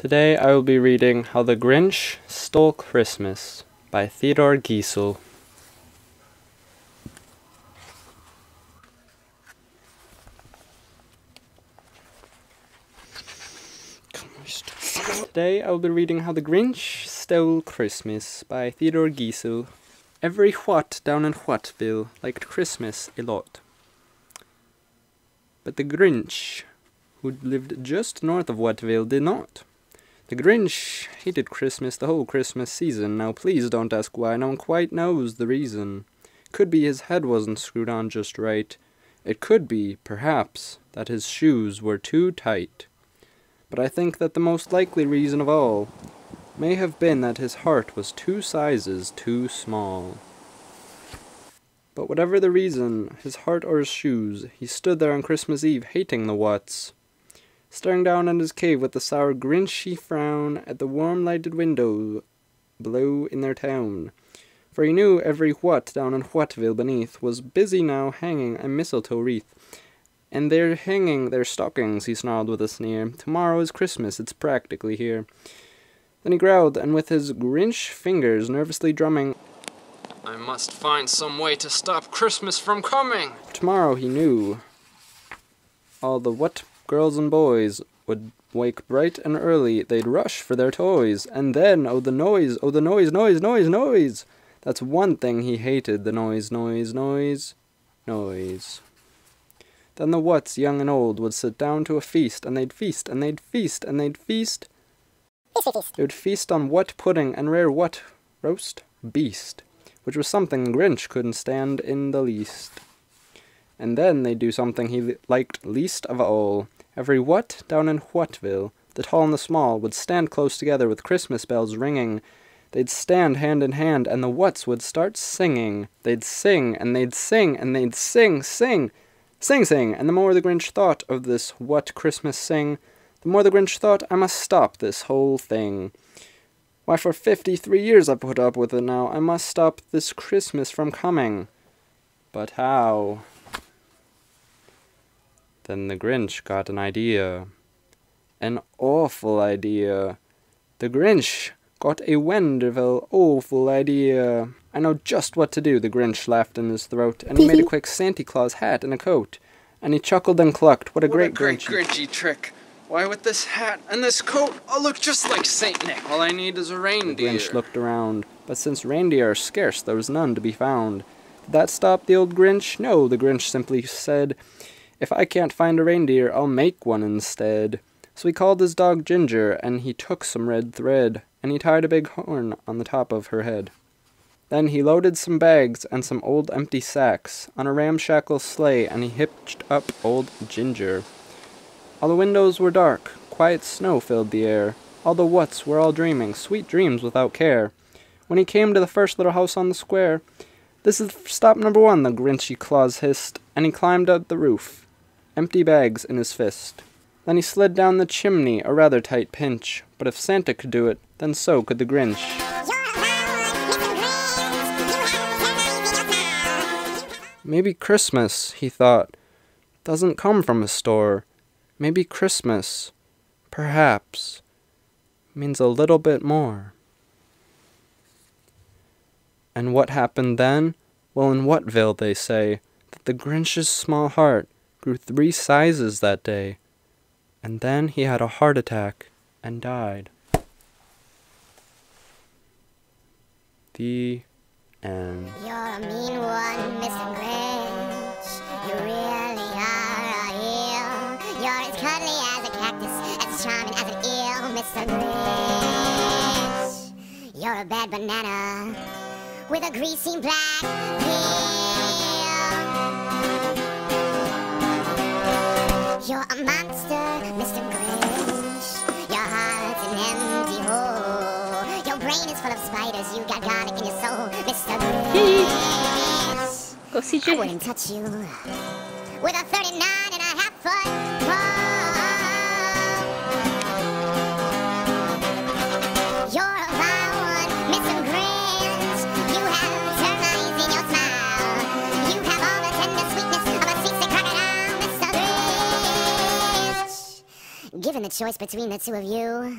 Today I will be reading How the Grinch Stole Christmas by Theodore Geisel. Today I will be reading How the Grinch Stole Christmas by Theodore Geisel. Every what down in Whatville liked Christmas a lot. But the Grinch, who lived just north of Whatville, did not. The Grinch hated Christmas the whole Christmas season. Now please don't ask why, no one quite knows the reason. Could be his head wasn't screwed on just right. It could be, perhaps, that his shoes were too tight. But I think that the most likely reason of all may have been that his heart was 2 sizes too small. But whatever the reason, his heart or his shoes, he stood there on Christmas Eve hating the Whats, staring down at his cave with a sour Grinchy frown at the warm lighted window below in their town. For he knew every what down in Whatville beneath was busy now hanging a mistletoe wreath. And they're hanging their stockings, he snarled with a sneer. Tomorrow is Christmas, it's practically here. Then he growled, and with his Grinch fingers nervously drumming, I must find some way to stop Christmas from coming. Tomorrow, he knew, all the what girls and boys would wake bright and early, they'd rush for their toys, and then, oh the noise, noise. That's one thing he hated, the noise. Then the Whats, young and old, would sit down to a feast, and they'd feast, and they'd feast, and they'd feast. They would feast on what pudding and rare what roast beast, which was something the Grinch couldn't stand in the least. And then they'd do something he liked least of all. Every what down in Whatville, the tall and the small, would stand close together with Christmas bells ringing. They'd stand hand in hand, and the Whats would start singing. They'd sing, and they'd sing, and they'd sing. And the more the Grinch thought of this what Christmas sing, the more the Grinch thought, I must stop this whole thing. Why, for 53 years I've put up with it now. I must stop this Christmas from coming. But how? Then the Grinch got an idea. An awful idea. The Grinch got a wonderful, awful idea. I know just what to do, the Grinch laughed in his throat, and he made a quick Santa Claus hat and a coat. And he chuckled and clucked, what a great Grinchy trick. Why, with this hat and this coat, I'll look just like Saint Nick. All I need is a reindeer. The Grinch looked around, but since reindeer are scarce, there was none to be found. Did that stop the old Grinch? No, the Grinch simply said, if I can't find a reindeer, I'll make one instead. So he called his dog Ginger, and he took some red thread, and he tied a big horn on the top of her head. Then he loaded some bags and some old empty sacks on a ramshackle sleigh, and he hitched up old Ginger. All the windows were dark, quiet snow filled the air. All the Whats were all dreaming, sweet dreams without care. When he came to the first little house on the square, this is stop number 1, the Grinchy Claus hissed, and he climbed up the roof, empty bags in his fist. Then he slid down the chimney, a rather tight pinch, but if Santa could do it, then so could the Grinch. Maybe Christmas, he thought, doesn't come from a store. Maybe Christmas, perhaps, means a little bit more. And what happened then? Well, in Whatville, they say, that the Grinch's small heart grew 3 sizes that day. And then he had a heart attack and died. The end. You're a mean one, Mr. Grinch. You really are a heel. You're as cuddly as a cactus, as charming as an eel, Mr. Grinch. You're a bad banana with a greasy black peel. You're a monster, Mr. Grinch. Your heart's an empty hole. Your brain is full of spiders. You got garlic in your soul, Mr. Grinch. Go see Jimmy. I wouldn't touch you with a 39.5-foot pole. You're a vile one, Mr. Grinch. You have termites in your smile. You have all the tender sweetness of a seasick crocodile, Mr. Grinch. Given the choice between the two of you,